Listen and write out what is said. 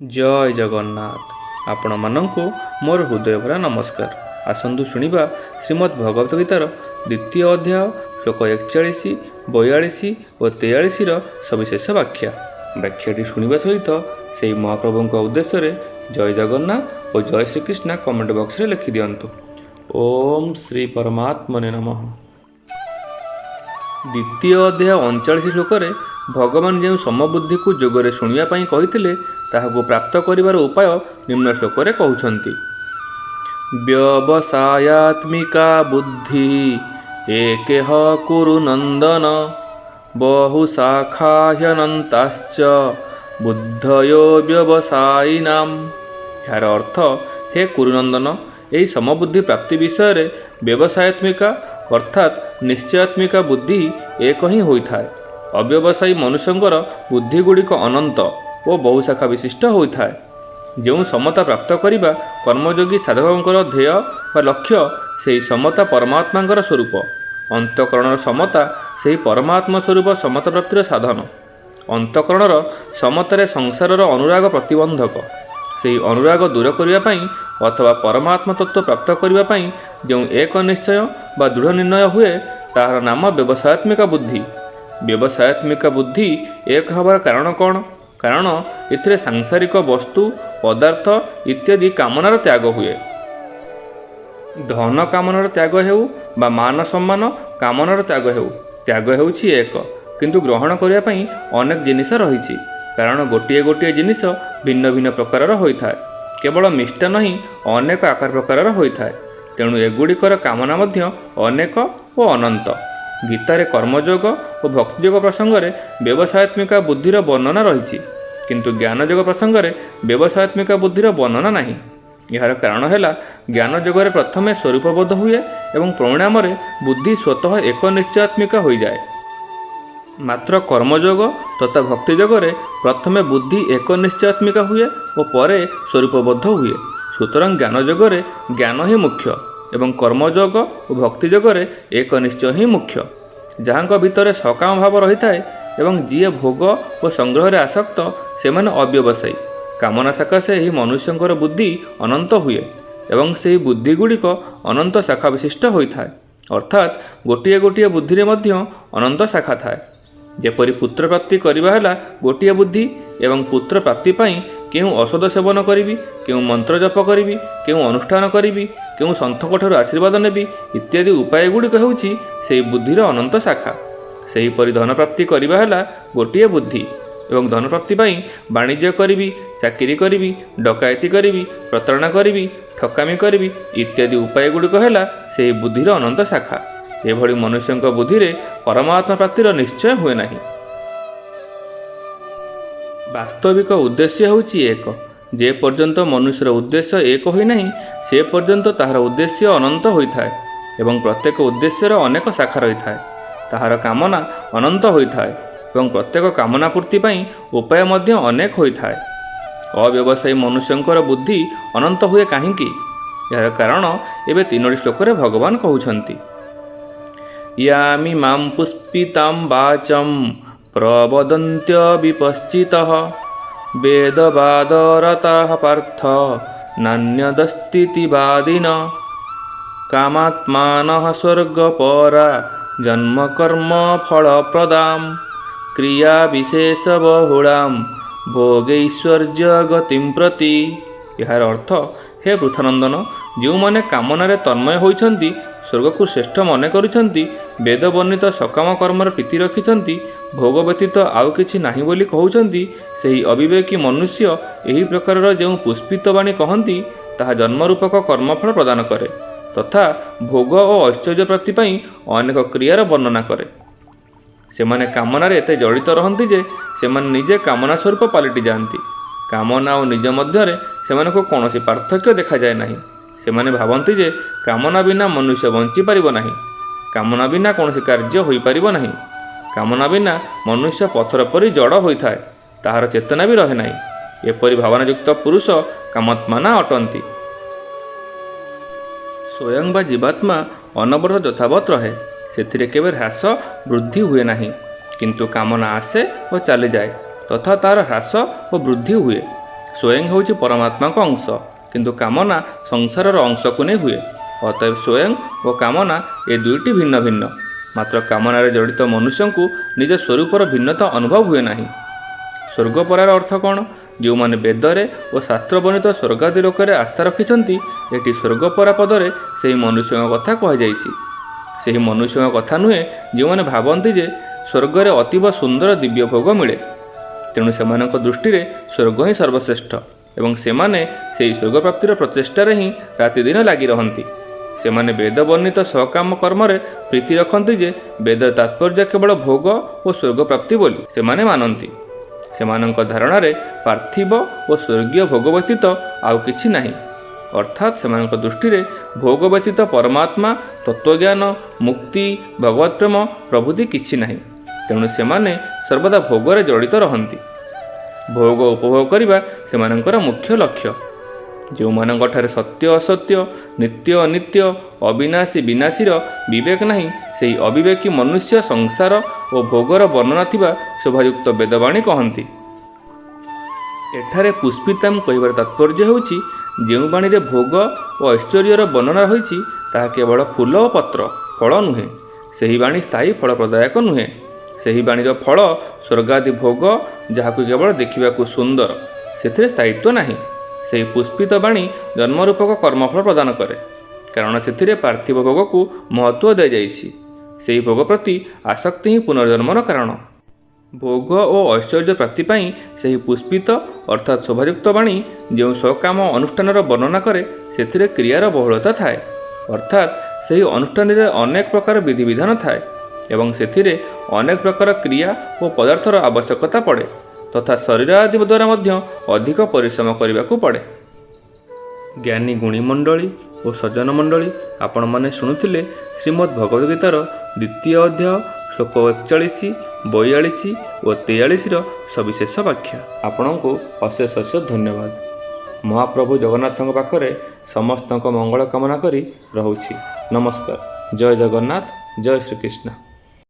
जय जगन्नाथ। आपण मानंकु मोर हृदय भरा नमस्कार। आसंतु शुणिबा श्रीमद् भगवत गीतार द्वितीय अध्याय श्लोक 41, 42 और 43 सविशेष व्याख्याटी शुणा सहित से महाप्रभु उद्देश्य रे जय जगन्नाथ और जय श्रीकृष्ण कमेंट बॉक्स रे लिखि दियंतु। ओम श्री परमात्मने नमः। द्वितीय अध्याय 39 श्लोक भगवान जो समबुद्धि को जोगरे शुणा कही ताहाको प्राप्त करिवार उपाय निम्न श्लोक रे कहउछन्ति। व्यवसायात्मिका बुद्धि एकेह कुरु नंदन बहुशाखाह्यनन्ताश्च बुद्धयो व्यवसायिनाम। यार अर्थ, हे कुरुनंदन, यही समबुद्धि प्राप्ति विषय रे व्यवसायात्मिका अर्थात निश्चयात्मिका बुद्धि एक ही होइथाय। अव्यवसायी मनुष्यंकर बुद्धि गुड़िक अनंत और बहुशाखा विशिष्ट होता है। जो समता प्राप्त करने कर्मयोगी साधकों ध्येय व लक्ष्य से समता परमात्मा स्वरूप। अंतकरण समता से परमात्मा स्वरूप समता प्राप्तिर साधन। अंतकरण समतार संसार अनुराग प्रतिबंधक। से अनुराग दूर करने अथवा परमात्मा तत्व प्राप्त करने जो एक निश्चय व दृढ़ निर्णय हुए तार नाम व्यवसायात्मिका बुद्धि। व्यवसायात्मिका बुद्धि एक हबार कारण कौन? कारण इथिरे सांसारिक वस्तु पदार्थ इत्यादि कामनार त्याग हुए। धन कामनार त्याग हेउ बा मान सम्मान कामनार त्याग हेउछि एक, किंतु ग्रहण करिया पई अनेक जिनिस रहिछि। कारण गोटिए गोटिए जिनिस भिन्न भिन्न प्रकारर होइथाय। केवल मिष्टान ही अनेक आकार प्रकारर होइथाय। तेणु एगुड़िकर कामना मध्य अनेक और अनंत। गीतारे कर्मयोग और भक्तियोग प्रसंग में व्यवसायात्मिका बुद्धिर वर्णना रही, किंतु ज्ञानयोग प्रसंग में व्यवसायात्मिका बुद्धिर वर्णना नहीं। यार कारण है ज्ञानयोग प्रथमे स्वरूपबोध हुए एवं परिणाम बुद्धि स्वतः एक निश्चयात्मिका हो जाए। मात्र कर्मयोग तथा भक्तियोग प्रथमे बुद्धि एक निश्चयात्मिका हुए और परे स्वरूपबोध हुए। सुतरां ज्ञानयोग ज्ञान ही मुख्य एवं कर्मयोग और भक्तियोग एक निश्चय ही मुख्य। जहाँ भीतर सकाम भाव रही थाए एवं जीए भोग और संग्रह आसक्त से माने अव्यवसायी। कामना सकाशे ही मनुष्यंकर बुद्धि अनंत हुए एवं से बुद्धि गुड़िक अनंत शाखा विशिष्ट होता है। अर्थात गोटिए गोटिए बुद्धि मध्य अनंत शाखा थाए। जेपरि पुत्र प्राप्ति करवा है गोटिए बुद्धि एवं पुत्र प्राप्ति पाई क्यों औषध सेवन करी, क्यों मंत्र जप करी, क्यों अनुष्ठान करी, क्यों सन्थकोठार आशीर्वाद नेबी इत्यादि उपाय गुड़िक होउछि से बुद्धिर अनंत शाखा। सेहीपरि धन प्राप्ति करवा है गोटिए बुद्धि एवं धन प्राप्ति पाई वाणिज्य करी, चाकरी करी, डकायती करी, प्रतारणा करी, ठकामी करी इत्यादि उपाय गुड़िक है से बुद्धिर अनंत शाखा। एभली मनुष्यंक बुद्धि रे परमात्मा प्राप्तिर निश्चय हुए नहीं। वास्तविक उद्देश्य होछि एक। जे पर्यंत मनुष्यर उद्देश्य एक होई नहीं से पर्यंत ताहार उद्देश्य अनंत होइथाय एवं प्रत्येक उद्देश्यर अनेक शाखा रही थाए। ताहार कामना अनंत होइथाय एवं प्रत्येक कामना पूर्ति पाई उपाय मध्य अनेक होइथाय। अव्यवसायी मनुष्यंकर बुद्धि अनंत हुए काहींकि? यार कारण एबे 3 श्लोक रे भगवान कहउछन्ति। यामि मां पुष्पितां वाचं प्रवदन्त्य विपश्चितः वेदवादरताः पार्थ नान्यदस्तीति वादिन कामात्मानः स्वर्गपरा जन्मकर्म फलप्रदां क्रिया विशेषबहुलां भोगैश्वर्य गतिं प्रति। यार अर्थ, हे पृथानंदन, जो माने कामनारे तन्मय होइछन्ति, स्वर्ग को श्रेष्ठ मन करिछन्ति, वेद वर्णित सकाम कर्मर प्रीति रखिछन्ति, भोग व्यतीत आउ किछि नाही बोली कहउछन्ति, सेही अविवेकी मनुष्य एही प्रकारर जो पुष्पित वाणी कहन्ति ताहा जन्मरूपक कर्मफल प्रदान करे तथा भोग और ऐश्वर्य प्राप्ति पाई अनेक क्रियार वर्णना करे। सेमाने कामनारे एते जड़ित रहन्ति जे सेमाने निजे कामना स्वरूप पलटि जान्ति। कामना और निज मध्यरे सेमानकु कौनसी पार्थक्य देखा जाए नहीं। सेमाने भावन्ति जे कामना बिना मनुष्य बंची पारिबो नाही, कामना बिना कौनसी कार्य होई पारिबो नाही, कामना बिना मनुष्य पथर परि जड़ होइथाय, ताहार चेतना भी रहे नाही। एपरि भावनायुक्त पुरुष कामात्मा अटंती। स्वयं बा जीवात्मा अनवरत यथावत रहे, सेथिरे केबे ह्रास वृद्धि हुए नाही, किंतु कामना आसे और चली जाए तथा तार ह्रास और वृद्धि हुए। ସ୍ୱୟଂ ହେଉଛି ପରମାତ୍ମାଙ୍କ ଅଂଶ, କିନ୍ତୁ କାମନା ସଂସାରର ଅଂଶକୁ ନେଇ ହୁଏ। ଅତଏବ ସ୍ୱୟଂ ଓ କାମନା ଏ ଦୁଇଟି ଭିନ୍ନ ଭିନ୍ନ। ମାତ୍ର କାମନାରେ ଜଡ଼ିତ ମନୁଷ୍ୟଙ୍କୁ ନିଜ ସ୍ୱରୂପର ଭିନ୍ନତା ଅନୁଭବ ହୁଏ ନାହିଁ। ସ୍ୱର୍ଗପରାର ଅର୍ଥ କ'ଣ? ଯେଉଁମାନେ ବେଦରେ ଓ ଶାସ୍ତ୍ର ବର୍ଣ୍ଣିତ ସ୍ୱର୍ଗାଦି ଲୋକରେ ଆସ୍ଥା ରଖିଛନ୍ତି, ଏଠି ସ୍ୱର୍ଗପରା ପଦରେ ସେହି ମନୁଷ୍ୟଙ୍କ କଥା କୁହାଯାଇଛି। ସେହି ମନୁଷ୍ୟଙ୍କ କଥା ନୁହେଁ ଯେଉଁମାନେ ଭାବନ୍ତି ଯେ ସ୍ୱର୍ଗରେ ଅତୀବ ସୁନ୍ଦର ଦିବ୍ୟ ଭୋଗ ମିଳେ, ତେଣୁ ସେମାନଙ୍କ ଦୃଷ୍ଟିରେ ସ୍ୱର୍ଗ ହିଁ ସର୍ବଶ୍ରେଷ୍ଠ ଏବଂ ସେମାନେ ସେହି ସ୍ୱର୍ଗପ୍ରାପ୍ତିର ପ୍ରଚେଷ୍ଟାରେ ହିଁ ରାତିଦିନ ଲାଗି ରହନ୍ତି। ସେମାନେ ବେଦ ବର୍ଣ୍ଣିତ ସକାମ କର୍ମରେ ପ୍ରୀତି ରଖନ୍ତି ଯେ ବେଦର ତାତ୍ପର୍ଯ୍ୟ କେବଳ ଭୋଗ ଓ ସ୍ୱର୍ଗପ୍ରାପ୍ତି ବୋଲି ସେମାନେ ମାନନ୍ତି। ସେମାନଙ୍କ ଧାରଣାରେ ପାର୍ଥିବ ଓ ସ୍ୱର୍ଗୀୟ ଭୋଗ ବ୍ୟତୀତ ଆଉ କିଛି ନାହିଁ, ଅର୍ଥାତ୍ ସେମାନଙ୍କ ଦୃଷ୍ଟିରେ ଭୋଗ ବ୍ୟତୀତ ପରମାତ୍ମା, ତତ୍ତ୍ୱଜ୍ଞାନ, ମୁକ୍ତି, ଭଗବତ ପ୍ରେମ ପ୍ରଭୃତି କିଛି ନାହିଁ। ତେଣୁ ସେମାନେ ସର୍ବଦା ଭୋଗରେ ଜଡ଼ିତ ରହନ୍ତି। ଭୋଗ ଉପଭୋଗ କରିବା ସେମାନଙ୍କର ମୁଖ୍ୟ ଲକ୍ଷ୍ୟ। ଯେଉଁମାନଙ୍କଠାରେ ସତ୍ୟ ଅସତ୍ୟ, ନିତ୍ୟ ଅନିତ୍ୟ, ଅବିନାଶୀ ବିନାଶୀର ବିବେକ ନାହିଁ, ସେହି ଅବିବେକୀ ମନୁଷ୍ୟ ସଂସାର ଓ ଭୋଗର ବର୍ଣ୍ଣନା ଥିବା ଶୋଭାଯୁକ୍ତ ବେଦବାଣୀ କହନ୍ତି। ଏଠାରେ ପୁଷ୍ପିତାମ କହିବାର ତାତ୍ପର୍ଯ୍ୟ ହେଉଛି ଯେଉଁ ବାଣୀରେ ଭୋଗ ଓ ଐଶ୍ୱର୍ଯ୍ୟର ବର୍ଣ୍ଣନା ରହିଛି ତାହା କେବଳ ଫୁଲ ଓ ପତ୍ର, ଫଳ ନୁହେଁ। ସେହି ବାଣୀ ସ୍ଥାୟୀ ଫଳ ପ୍ରଦାୟକ ନୁହେଁ। ସେହି ବାଣୀର ଫଳ ସ୍ୱର୍ଗାଦି ଭୋଗ, ଯାହାକୁ କେବଳ ଦେଖିବାକୁ ସୁନ୍ଦର, ସେଥିରେ ସ୍ଥାୟିତ୍ୱ ନାହିଁ। ସେହି ପୁଷ୍ପିତ ବାଣୀ ଜନ୍ମରୂପକ କର୍ମଫଳ ପ୍ରଦାନ କରେ, କାରଣ ସେଥିରେ ପାର୍ଥିବ ଭୋଗକୁ ମହତ୍ତ୍ୱ ଦିଆଯାଇଛି। ସେହି ଭୋଗ ପ୍ରତି ଆସକ୍ତି ହିଁ ପୁନର୍ଜନ୍ମର କାରଣ। ଭୋଗ ଓ ଐଶ୍ୱର୍ଯ୍ୟ ପ୍ରାପ୍ତି ପାଇଁ ସେହି ପୁଷ୍ପିତ ଅର୍ଥାତ୍ ଶୋଭାଯୁକ୍ତ ବାଣୀ ଯେଉଁ ସକାମ ଅନୁଷ୍ଠାନର ବର୍ଣ୍ଣନା କରେ, ସେଥିରେ କ୍ରିୟାର ବହୁଳତା ଥାଏ, ଅର୍ଥାତ୍ ସେହି ଅନୁଷ୍ଠାନରେ ଅନେକ ପ୍ରକାର ବିଧିବିଧାନ ଥାଏ ଏବଂ ସେଥିରେ ଅନେକ ପ୍ରକାର କ୍ରିୟା ଓ ପଦାର୍ଥର ଆବଶ୍ୟକତା ପଡ଼େ ତଥା ଶରୀର ଆଦି ଦ୍ୱାରା ମଧ୍ୟ ଅଧିକ ପରିଶ୍ରମ କରିବାକୁ ପଡ଼େ। ଜ୍ଞାନୀ ଗୁଣୀ ମଣ୍ଡଳୀ ଓ ସଜ୍ଜନ ମଣ୍ଡଳୀ, ଆପଣମାନେ ଶୁଣୁଥିଲେ ଶ୍ରୀମଦ୍ ଭଗବଦ ଗୀତାର 2ୟ ଅଧ୍ୟାୟ ଶ୍ଲୋକ 41, 42 ଓ 43ର ସବିଶେଷ ବ୍ୟାଖ୍ୟା। ଆପଣଙ୍କୁ ଅଶେଷ ଅଶେଷ ଧନ୍ୟବାଦ। ମହାପ୍ରଭୁ ଜଗନ୍ନାଥଙ୍କ ପାଖରେ ସମସ୍ତଙ୍କ ମଙ୍ଗଳ କାମନା କରି ରହୁଛି। ନମସ୍କାର। ଜୟ ଜଗନ୍ନାଥ, ଜୟ ଶ୍ରୀକୃଷ୍ଣ।